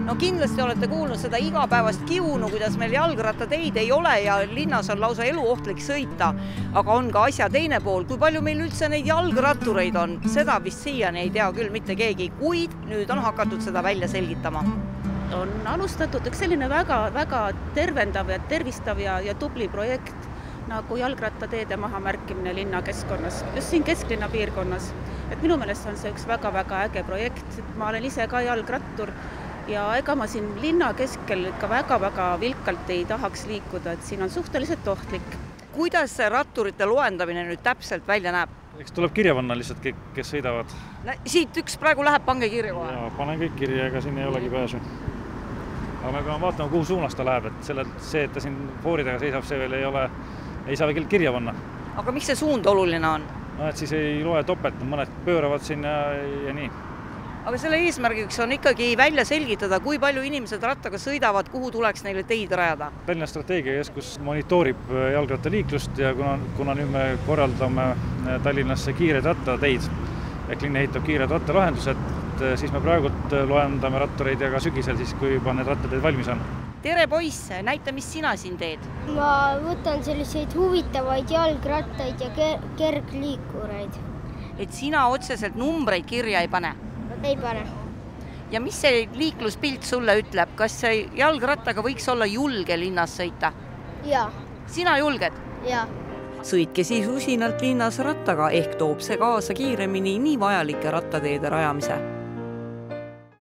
No kindlasti olete kuulnud seda igapäevast kiunu, kuidas meil jalgrattateid ei ole ja linnas on lausa eluohtlik sõita. Aga on ka asja teine pool, kui palju meil üldse neid jalgrattureid on, seda vist siiani ei tea küll mitte keegi, kuid nüüd on hakatud seda välja selgitama. On alustatud üks selline väga tervendav ja tervistav ja tubli projekt nagu jalgrattateede mahamärkimine linna keskkonnas, just siin kesklinna piirkonnas. Et minu meelest on see üks väga äge projekt. Ma olen ise ka jalgrattur ja ega ma siin linna keskel ikka väga vilkalt ei tahaks liikuda, et siin on suhteliselt ohtlik. Kuidas see ratturite loendamine nüüd täpselt välja näeb? Eks tuleb kirja panna lihtsalt, kes sõidavad. Siit üks praegu läheb, pange kirja kohe. Ja, panen kõik kirja, ega siin ei olegi pääsu. Aga me peame vaatama, kuhu suunas ta läheb, et see, et ta siin fooridega seisab, see veel ei saa veel kirja panna. Aga miks see suund oluline on? No, et siis ei loe topelt, mõned pööravad sinna ja nii. Aga selle eesmärgiks on ikkagi välja selgitada, kui palju inimesed rattaga sõidavad, kuhu tuleks neile teid rajada. Tallinna strateegiakeskus monitoorib jalgrattaliiklust ja kuna nüüd me korraldame Tallinnasse kiired rattateid, ehk linn ehitab kiired rattalahendused, siis me praegult loendame rattureid ja ka sügisel, siis kui juba need rattateed valmis on. Tere poiss, näita, mis sina siin teed? Ma võtan selliseid huvitavaid jalgrattaid ja kergliikureid. Et sina otseselt numbreid kirja ei pane? Ei pane. Ja mis see liikluspilt sulle ütleb? Kas see jalgrattaga võiks olla julge linnas sõita? Jaa. Sina julged? Jaa. Sõitke siis usinalt linnas rattaga, ehk toob see kaasa kiiremini nii vajalike rattateede rajamise.